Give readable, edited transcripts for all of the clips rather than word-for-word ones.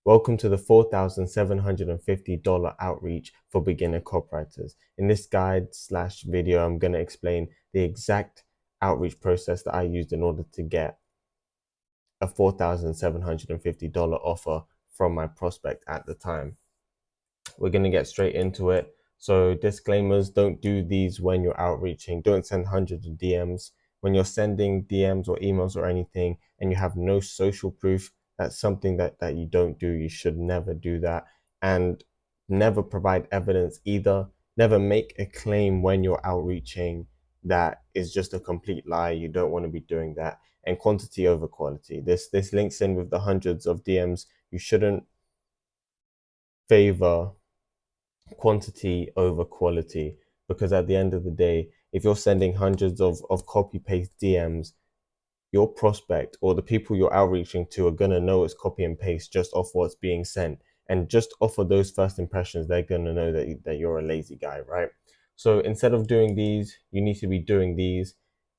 Welcome to the $4,750 outreach for beginner copywriters. In this guide/video, I'm going to explain the exact outreach process that I used in order to get a $4,750 offer from my prospect at the time. We're going to get straight into it. So disclaimers, don't do these when you're outreaching. Don't send hundreds of DMs. When you're sending DMs or emails or anything and you have no social proof, that's something that you don't do. You should never do that. And never provide evidence either. Never make a claim when you're outreaching that is just a complete lie. You don't want to be doing that. And quantity over quality. This links in with the hundreds of DMs. You shouldn't favor quantity over quality, because at the end of the day, if you're sending hundreds of copy paste DMs, your prospect or the people you're outreaching to are going to know it's copy and paste just off what's being sent, and just off of those first impressions they're going to know that you're a lazy guy, right? So instead of doing these, you need to be doing these.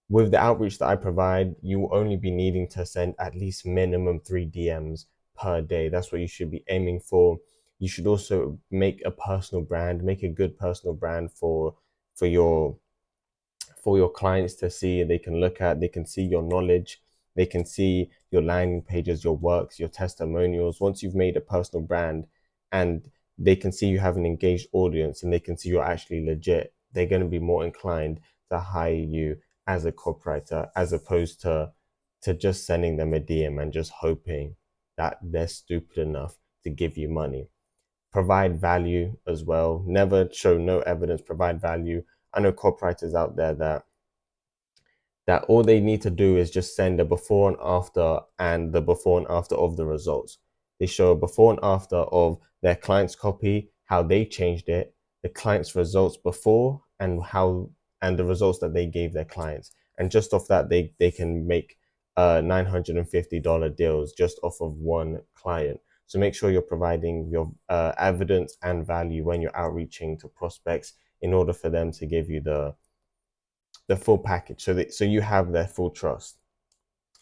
With the outreach that I provide, you will only be needing to send at least minimum 3 DMs per day. That's what you should be aiming for. You should also make a personal brand, make a good personal brand for your clients to see. They can look at, they can see your knowledge, they can see your landing pages, your works, your testimonials. Once you've made a personal brand and they can see you have an engaged audience and they can see you're actually legit, they're going to be more inclined to hire you as a copywriter, as opposed to just sending them a DM and just hoping that they're stupid enough to give you money. Provide value as well. Never show no evidence, provide value. I know copywriters out there that all they need to do is just send a before and after, and the before and after of the results. They show a before and after of their client's copy, how they changed it, the client's results before, and the results that they gave their clients. And just off that, they can make $950 deals just off of one client. So make sure you're providing your evidence and value when you're outreaching to prospects in order for them to give you the full package, so you have their full trust.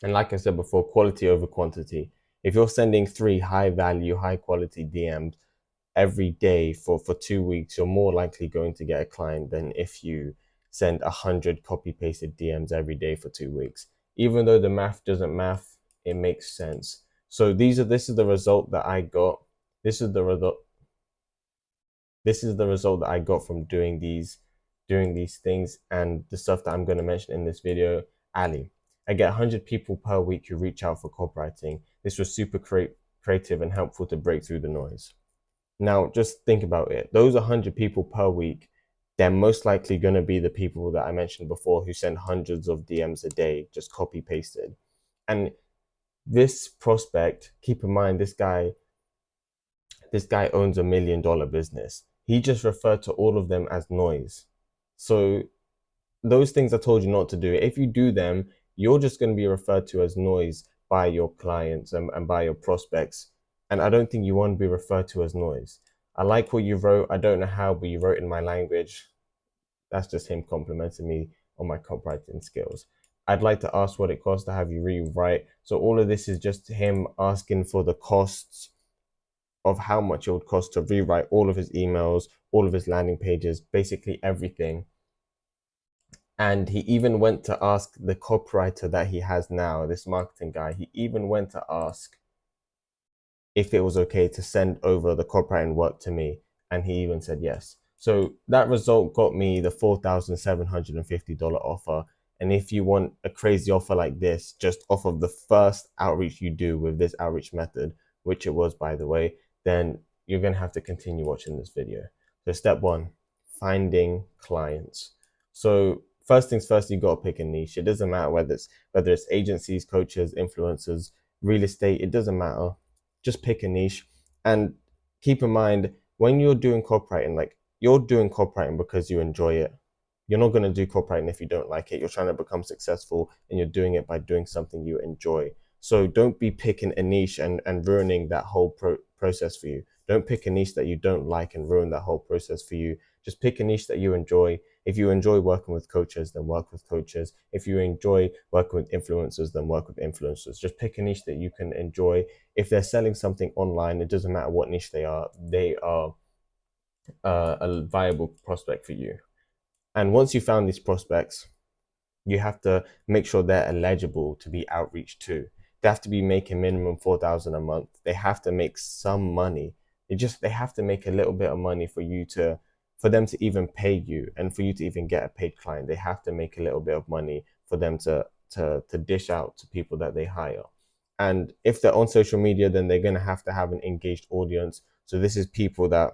And like I said before, quality over quantity. If you're sending 3 high value, high quality DMs every day for 2 weeks, you're more likely going to get a client than if you send 100 copy pasted DMs every day for 2 weeks. Even though the math doesn't math, it makes sense. So this is the result that I got. This is the result that I got from doing these things and the stuff that I'm going to mention in this video. Ally. I get 100 people per week who reach out for copywriting. This was super creative and helpful to break through the noise. Now, just think about it. Those 100 people per week, they're most likely going to be the people that I mentioned before who send hundreds of DMs a day, just copy pasted. And this prospect, keep in mind, this guy owns $1 million business. He just referred to all of them as noise. So those things I told you not to do, if you do them, you're just going to be referred to as noise by your clients and by your prospects. And I don't think you want to be referred to as noise. I like what you wrote. I don't know how, but you wrote in my language. That's just him complimenting me on my copywriting skills. I'd like to ask what it costs to have you rewrite. So all of this is just him asking for the costs of how much it would cost to rewrite all of his emails, all of his landing pages, basically everything. And he even went to ask the copywriter that he has now, this marketing guy, he even went to ask if it was okay to send over the copywriting work to me. And he even said yes. So that result got me the $4,750 offer. And if you want a crazy offer like this, just off of the first outreach you do with this outreach method, which it was, by the way, then you're going to have to continue watching this video. So step 1, finding clients. So first things first, you got to pick a niche. It doesn't matter whether it's agencies, coaches, influencers, real estate, it doesn't matter. Just pick a niche. And keep in mind, when you're doing copywriting, like, you're doing copywriting because you enjoy it. You're not going to do copywriting if you don't like it. You're trying to become successful and you're doing it by doing something you enjoy. So don't be picking a niche and ruining that whole process for you. Don't pick a niche that you don't like and ruin that whole process for you Just pick a niche that you enjoy. If you enjoy working with coaches, then work with coaches. If you enjoy working with influencers, then work with influencers. Just pick a niche that you can enjoy. If they're selling something online, it doesn't matter what niche they are a viable prospect for you. And once you found these prospects, you have to make sure they're eligible to be outreach to. They have to be making minimum 4,000 a month. They have to make some money. They have to make a little bit of money for them to even pay you, and for you to even get a paid client. They have to make a little bit of money for them to dish out to people that they hire. And if they're on social media, then they're going to have an engaged audience. So this is people that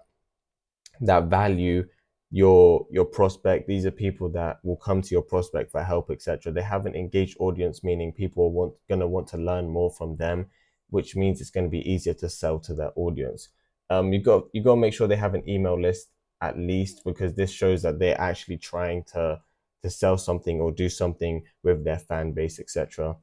value your prospect. These are people that will come to your prospect for help, etc. They have an engaged audience, meaning people gonna want to learn more from them, which means it's going to be easier to sell to their audience. You got to make sure they have an email list at least, because this shows that they're actually trying to sell something or do something with their fan base, etc.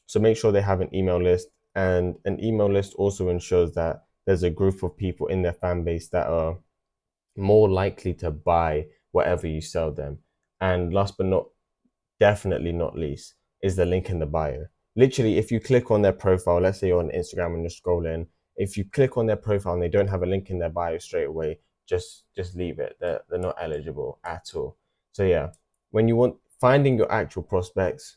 So make sure they have an email list, and an email list also ensures that there's a group of people in their fan base that are more likely to buy whatever you sell them. And last but not definitely not least is the link in the bio. Literally, if you click on their profile, let's say you're on Instagram and you're scrolling, if you click on their profile and they don't have a link in their bio straight away, just leave it. They're not eligible at all. So yeah, when you want finding your actual prospects,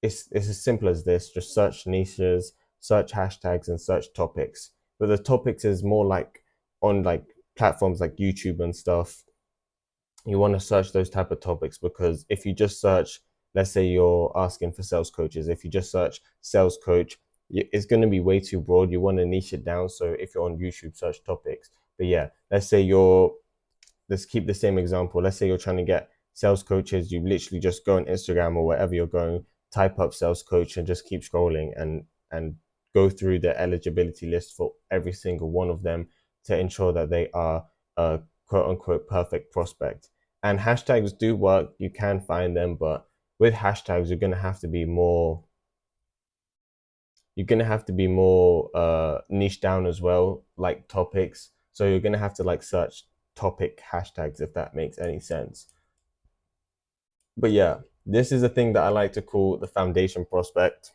it's as simple as this. Just search niches, search hashtags, and search topics. But the topics is more like on like platforms like YouTube and stuff. You want to search those type of topics, because if you just search, let's say you're asking for sales coaches, if you just search sales coach, it's going to be way too broad. You want to niche it down. So if you're on YouTube, search topics. But yeah, let's keep the same example. Let's say you're trying to get sales coaches. You literally just go on Instagram or wherever you're going, type up sales coach, and just keep scrolling and go through the eligibility list for every single one of them to ensure that they are a quote unquote perfect prospect. And hashtags do work. You can find them, but with hashtags, you're going to have to be more niche down as well, like topics. So you're going to have to like search topic hashtags, if that makes any sense. But yeah, this is a thing that I like to call the foundation prospect.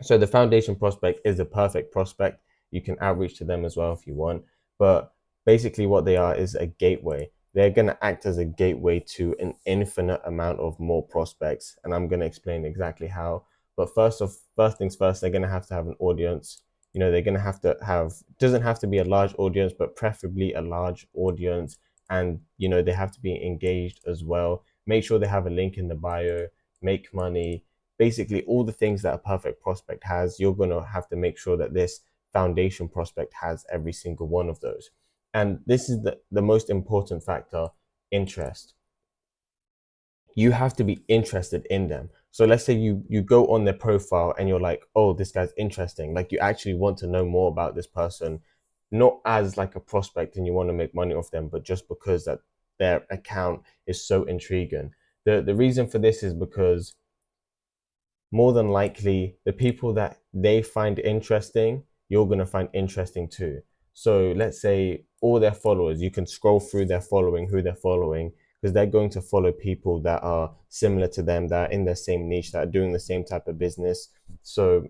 So the foundation prospect is a perfect prospect. You can outreach to them as well if you want. But basically what they are is a gateway. They're going to act as a gateway to an infinite amount of more prospects. And I'm going to explain exactly how. But first things first, they're going to have an audience. They're going to have, doesn't have to be a large audience, but preferably a large audience. And, they have to be engaged as well. Make sure they have a link in the bio, make money, basically all the things that a perfect prospect has. You're going to have to make sure that this foundation prospect has every single one of those. And this is the most important factor: interest. You have to be interested in them. So let's say you go on their profile and you're like, oh, this guy's interesting. Like, you actually want to know more about this person, not as like a prospect and you want to make money off them, but just because that their account is so intriguing. The reason for this is because more than likely the people that they find interesting, you're going to find interesting too. So let's say all their followers, you can scroll through their following, who they're following, because they're going to follow people that are similar to them, that are in the same niche, that are doing the same type of business. So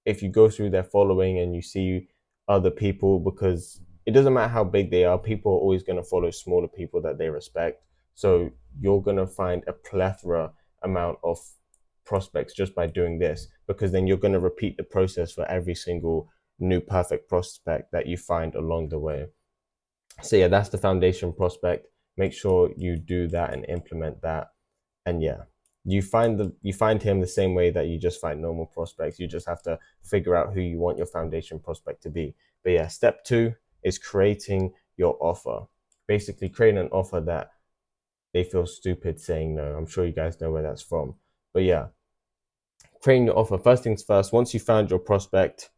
if you go through their following and you see other people, because it doesn't matter how big they are, people are always going to follow smaller people that they respect. So you're going to find a plethora amount of prospects just by doing this, because then you're going to repeat the process for every single new perfect prospect that you find along the way. So yeah, that's the foundation prospect. Make sure you do that and implement that. And yeah, you find him the same way that you just find normal prospects. You just have to figure out who you want your foundation prospect to be. But yeah, step 2 is creating your offer. Basically creating an offer that they feel stupid saying no. I'm sure you guys know where that's from. But yeah, creating your offer. First things first, once you found your prospect,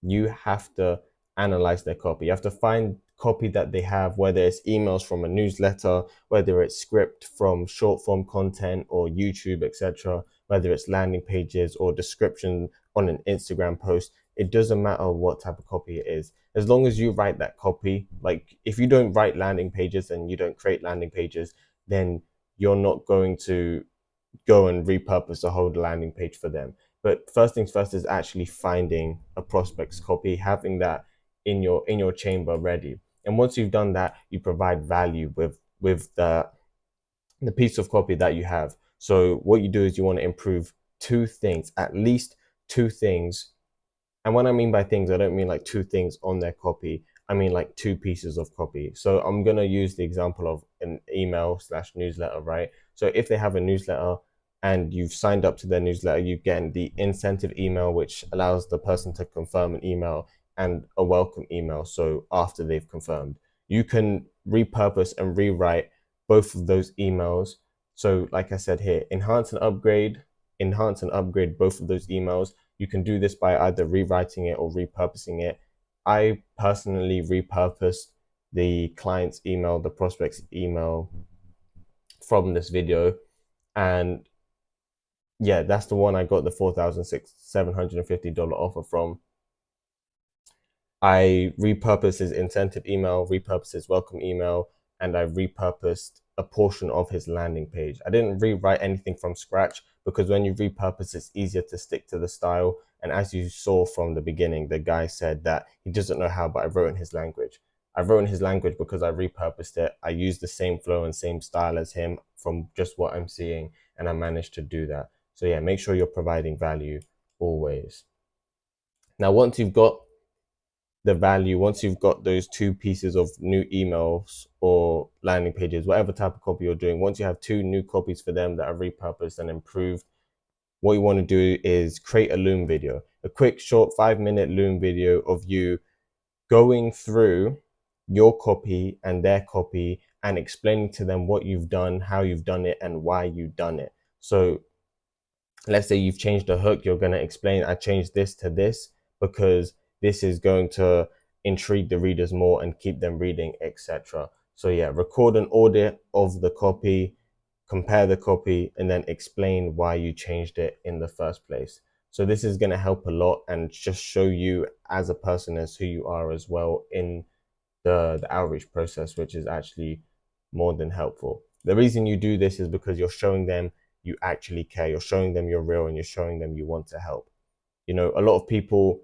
you have to analyze their copy. You have to find copy that they have, whether it's emails from a newsletter, whether it's script from short form content or YouTube, etc., whether it's landing pages or description on an Instagram post. It doesn't matter what type of copy it is. As long as you write that copy, like if you don't write landing pages and you don't create landing pages, then you're not going to go and repurpose a whole landing page for them. But first things first is actually finding a prospect's copy, having that in your chamber ready. And once you've done that, you provide value with the piece of copy that you have. So what you do is you want to improve two things, at least two things. And what I mean by things, I don't mean like two things on their copy. I mean like two pieces of copy. So I'm going to use the example of an email slash newsletter, right? So if they have a newsletter and you've signed up to their newsletter, you get the incentive email, which allows the person to confirm an email, and a welcome email. So after they've confirmed, you can repurpose and rewrite both of those emails. So like I said here, enhance and upgrade both of those emails. You can do this by either rewriting it or repurposing it. I personally repurposed the client's email, the prospect's email from this video. And yeah, that's the one I got the $4,750 offer from. I repurposed his incentive email, repurposed his welcome email, and I repurposed a portion of his landing page. I didn't rewrite anything from scratch because when you repurpose, it's easier to stick to the style. And as you saw from the beginning, the guy said that he doesn't know how, but I wrote in his language. I wrote in his language because I repurposed it. I used the same flow and same style as him from just what I'm seeing, and I managed to do that. So yeah, make sure you're providing value always. Now, once you've got the value, once you've got those two pieces of new emails or landing pages, whatever type of copy you're doing, once you have two new copies for them that are repurposed and improved, what you want to do is create a Loom video, a quick, short 5-minute Loom video of you going through your copy and their copy and explaining to them what you've done, how you've done it, and why you've done it. So let's say you've changed a hook, you're going to explain, I changed this to this because this is going to intrigue the readers more and keep them reading, etc. So yeah, record an audit of the copy, compare the copy, and then explain why you changed it in the first place. So this is going to help a lot and just show you as a person as who you are as well in the outreach process, which is actually more than helpful. The reason you do this is because you're showing them you actually care. You're showing them you're real and you're showing them you want to help. You know, a lot of people,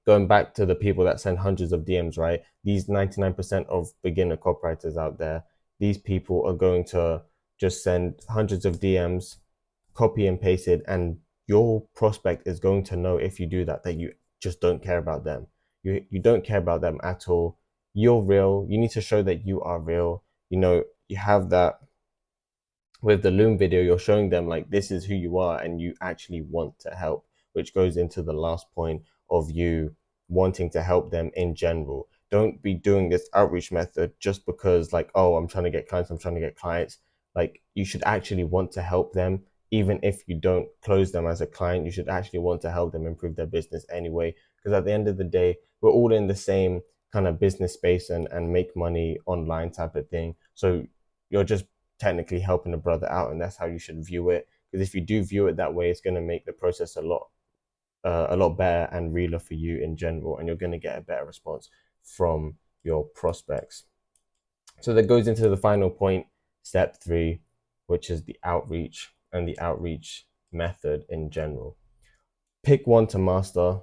going back to the people that send hundreds of DMs, right? These 99% of beginner copywriters out there, these people are going to just send hundreds of DMs, copy and paste it, and your prospect is going to know if you do that, that you just don't care about them. You don't care about them at all. You're real. You need to show that you are real. You know, you have that with the Loom video, you're showing them like this is who you are and you actually want to help, which goes into the last point of you wanting to help them in general. Don't be doing this outreach method just because like, oh, I'm trying to get clients, I'm trying to get clients. Like you should actually want to help them. Even if you don't close them as a client, you should actually want to help them improve their business anyway. Because at the end of the day, we're all in the same kind of business space and make money online type of thing. So you're just technically helping a brother out, and that's how you should view it. Because if you do view it that way, it's going to make the process a lot better and realer for you in general, and you're going to get a better response from your prospects. So that goes into the final point, step 3, which is the outreach and the outreach method in general. Pick one to master.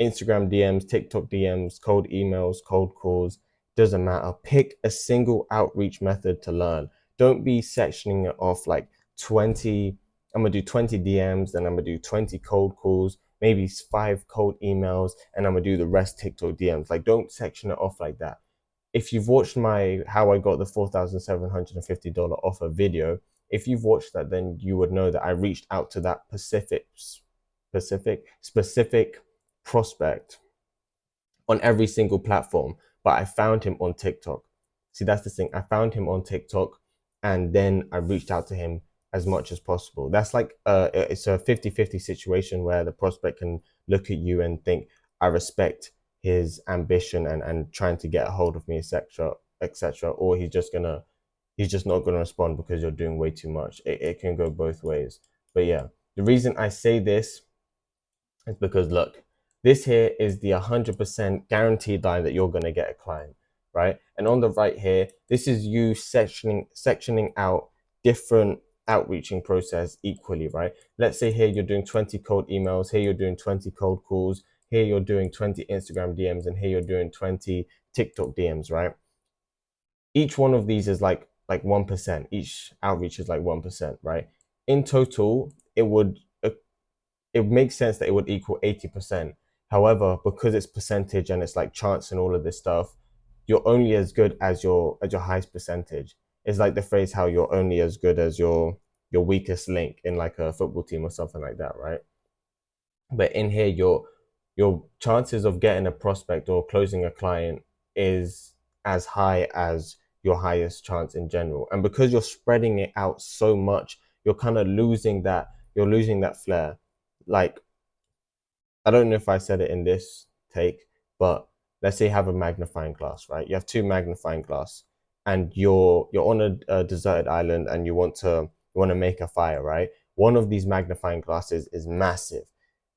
Instagram DMs, TikTok DMs, cold emails, cold calls, doesn't matter. Pick a single outreach method to learn. Don't be sectioning it off like 20, I'm gonna do 20 DMs, then I'm gonna do 20 cold calls, maybe 5 cold emails, and I'm gonna do the rest TikTok DMs. Like don't section it off like that. If you've watched my how I got the $4,750 offer video, if you've watched that, then you would know that I reached out to that specific prospect on every single platform, but I found him on TikTok. See, that's the thing. I found him on TikTok and then I reached out to him as much as possible. That's like it's a 50-50 situation where the prospect can look at you and think, I respect his ambition and trying to get a hold of me, etc. Or he's just not gonna respond because you're doing way too much. It can go both ways. But yeah, the reason I say this is because look, This here is the 100% guaranteed line that you're going to get a client, right? And on the right here, this is you sectioning out different outreaching process equally, right? Let's say here you're doing 20 cold emails, here you're doing 20 cold calls, here you're doing 20 Instagram DMs, and here you're doing 20 TikTok DMs, right? Each one of these is like 1%. Each outreach is like 1%, right? In total, it makes sense that it would equal 80%. However, because it's percentage and it's like chance and all of this stuff, you're only as good as your highest percentage. It's like the phrase how you're only as good as your weakest link in like a football team or something like that, right? But in here, your chances of getting a prospect or closing a client is as high as your highest chance in general. And because you're spreading it out so much, you're kind of losing that flair. Like, I don't know if I said it in this take, but let's say you have a magnifying glass, right? You have two magnifying glass, and you're on a deserted island, and you want to make a fire, right? One of these magnifying glasses is massive.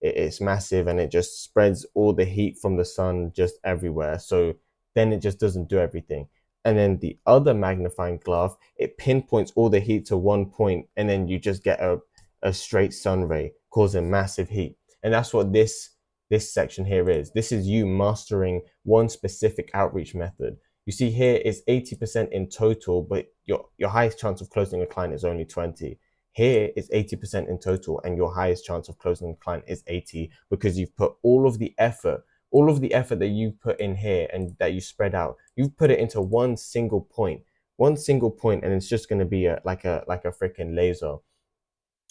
It's massive, and it just spreads all the heat from the sun just everywhere. So then it just doesn't do everything. And then the other magnifying glass, it pinpoints all the heat to one point, and then you just get a straight sun ray causing massive heat. And that's what this section here is. This is you mastering one specific outreach method. You see here it's 80% in total, but your highest chance of closing a client is only 20. Here it's 80% in total, and your highest chance of closing a client is 80, because you've put all of the effort that you've put in here and that you spread out, you've put it into one single point, and it's just going to be like a freaking laser.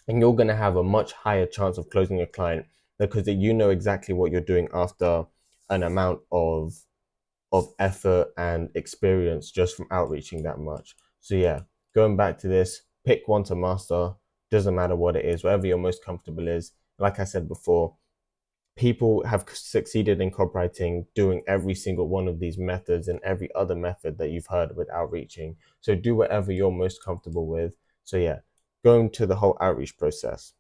And you're going to have a much higher chance of closing a client because you know exactly what you're doing after an amount of effort and experience just from outreaching that much. So yeah, going back to this, pick one to master. Doesn't matter what it is, whatever your most comfortable is. Like I said before, people have succeeded in copywriting doing every single one of these methods and every other method that you've heard with outreaching. So do whatever you're most comfortable with. So yeah, going to the whole outreach process.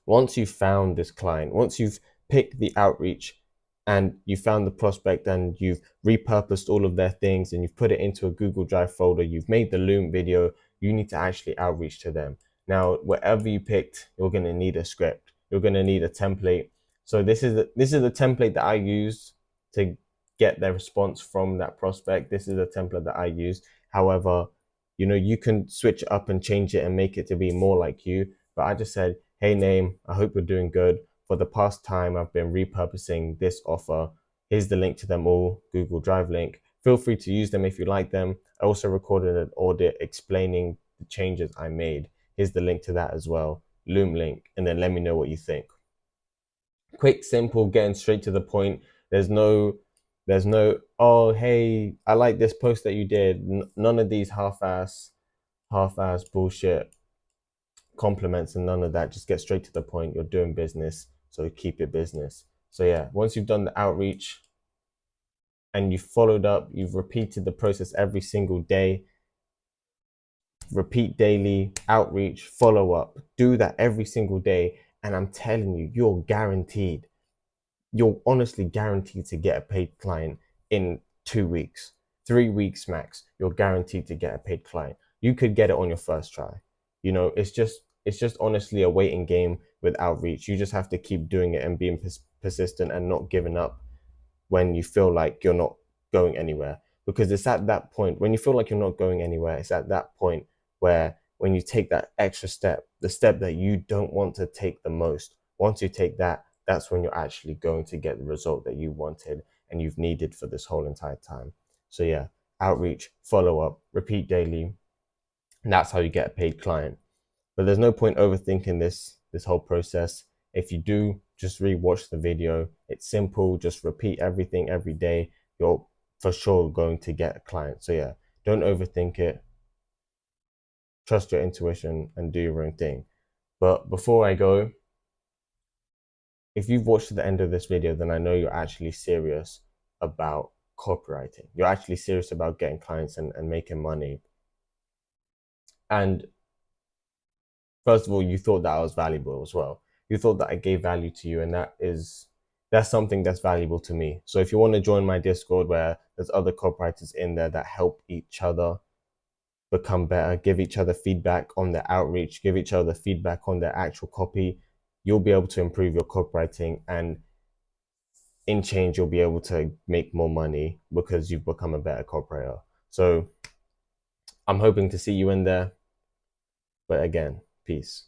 Once you've found this client, once you've picked the outreach and you found the prospect and you've repurposed all of their things and you've put it into a Google Drive folder, you've made the Loom video, you need to actually outreach to them. Now, whatever you picked, you're going to need a script. You're going to need a template. So this is the template that I use to get their response from that prospect. This is a template that I use. However, you can switch it up and change it and make it to be more like you. But I just said, hey, name, I hope you're doing good. For the past time, I've been repurposing this offer. Here's the link to them all, Google Drive link. Feel free to use them if you like them. I also recorded an audit explaining the changes I made. Here's the link to that as well, Loom link, and then let me know what you think. Quick, simple, getting straight to the point. There's no, oh, hey, I like this post that you did. None of these half-ass bullshit compliments and none of that. Just get straight to the point. You're doing business, so keep it business. So yeah, once you've done the outreach and you've followed up, you've repeated the process every single day, repeat daily, outreach, follow up, do that every single day. And I'm telling you, you're honestly guaranteed to get a paid client in 2 weeks, 3 weeks max. You're guaranteed to get a paid client. You could get it on your first try. It's just honestly a waiting game with outreach. You just have to keep doing it and being persistent and not giving up when you feel like you're not going anywhere. Because it's at that point, when you feel like you're not going anywhere, it's at that point where when you take that extra step, the step that you don't want to take the most, once you take that, that's when you're actually going to get the result that you wanted and you've needed for this whole entire time. So yeah, outreach, follow up, repeat daily. And that's how you get a paid client. But there's no point overthinking this whole process. If you do, just rewatch the video. It's simple. Just repeat everything every day. You're for sure going to get a client. So yeah, don't overthink it. Trust your intuition and do your own thing. But before I go, if you've watched to the end of this video, then I know you're actually serious about copywriting. You're actually serious about getting clients and making money. And first of all, you thought that I was valuable as well. You thought that I gave value to you, and that is that's something that's valuable to me. So if you want to join my Discord, where there's other copywriters in there that help each other become better, give each other feedback on their outreach, give each other feedback on their actual copy, you'll be able to improve your copywriting, and in change, you'll be able to make more money because you've become a better copywriter. So I'm hoping to see you in there. But again, peace.